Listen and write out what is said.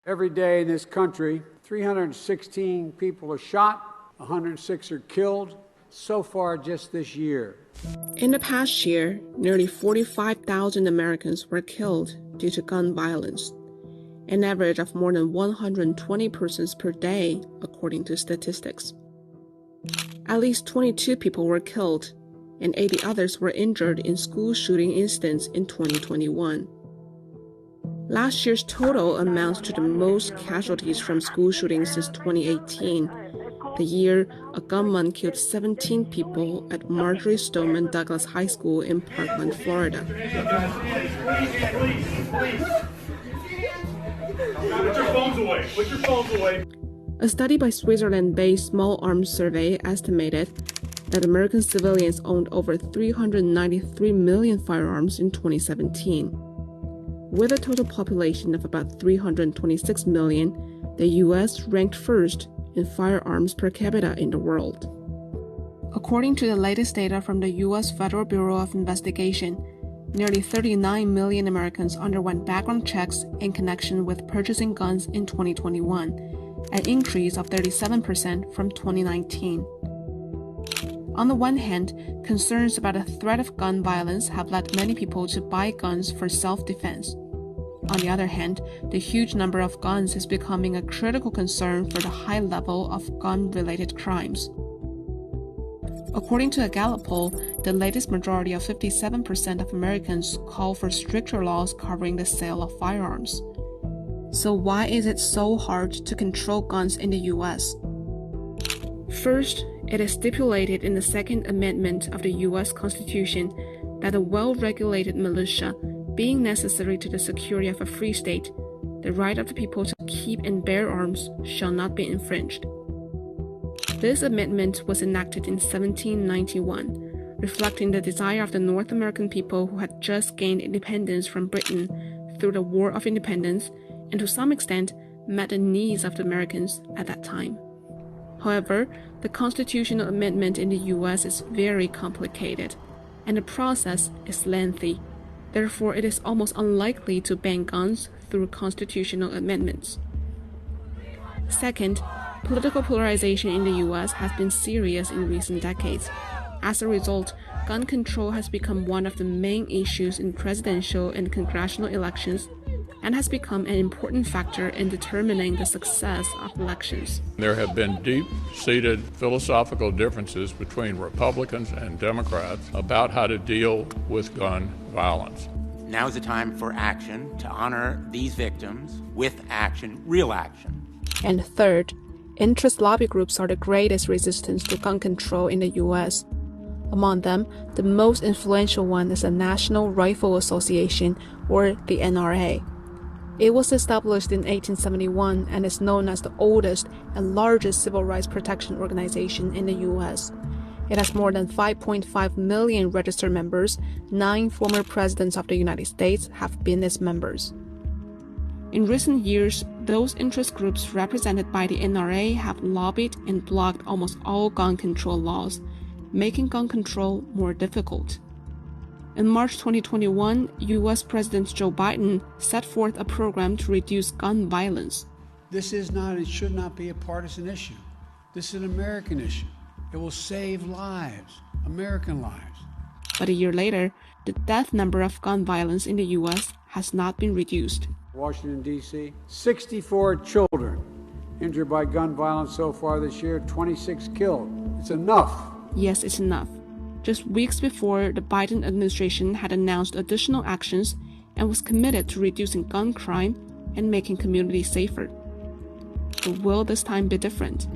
Every day in this country, 316 people are shot, 106 are killed, so far just this year. In the past year, nearly 45,000 Americans were killed due to gun violence, an average of more than 120 persons per day, according to statistics. At least 22 people were killed, and 80 others were injured in school shooting incidents in 2021. Last year's total amounts to the most casualties from school shootings since 2018, the year a gunman killed 17 people at Marjorie Stoneman Douglas High School in Parkland, Florida. Put your phones away. Put your phones away. A study by Switzerland-based Small Arms Survey estimated that American civilians owned over 393 million firearms in 2017. With a total population of about 326 million, the U.S. ranked first in firearms per capita in the world. According to the latest data from the U.S. Federal Bureau of Investigation, nearly 39 million Americans underwent background checks in connection with purchasing guns in 2021, an increase of 37% from 2019. On the one hand, concerns about the threat of gun violence have led many people to buy guns for self-defense. On the other hand, the huge number of guns is becoming a critical concern for the high level of gun-related crimes. According to a Gallup poll, the latest majority of 57% of Americans call for stricter laws covering the sale of firearms. So why is it so hard to control guns in the U.S.? First, it is stipulated in the Second Amendment of the U.S. Constitution that a well-regulated militia, being necessary to the security of a free state, the right of the people to keep and bear arms shall not be infringed. This amendment was enacted in 1791, reflecting the desire of the North American people who had just gained independence from Britain through the War of Independence, and to some extent met the needs of the Americans at that time. However, the constitutional amendment in the U.S. is very complicated, and the process is lengthy. Therefore, it is almost unlikely to ban guns through constitutional amendments. Second, political polarization in the U.S. has been serious in recent decades. As a result, gun control has become one of the main issues in presidential and congressional elections, and has become an important factor in determining the success of elections. There have been deep-seated philosophical differences between Republicans and Democrats about how to deal with gun violence. Now is the time for action to honor these victims with action, real action. And third, interest lobby groups are the greatest resistance to gun control in the U.S. Among them, the most influential one is the National Rifle Association, or the NRA. It was established in 1871 and is known as the oldest and largest civil rights protection organization in the U.S. It has more than 5.5 million registered members. 9 former presidents of the United States have been its members. In recent years, those interest groups represented by the NRA have lobbied and blocked almost all gun control laws, making gun control more difficult. In March 2021, U.S. President Joe Biden set forth a program to reduce gun violence. This is not, it should not be a partisan issue. This is an American issue. It will save lives, American lives. But a year later, the death number of gun violence in the U.S. has not been reduced. Washington, D.C., 64 children injured by gun violence so far this year, 26 killed. It's enough. Yes, it's enough. Just weeks before, the Biden administration had announced additional actions and was committed to reducing gun crime and making communities safer. But will this time be different?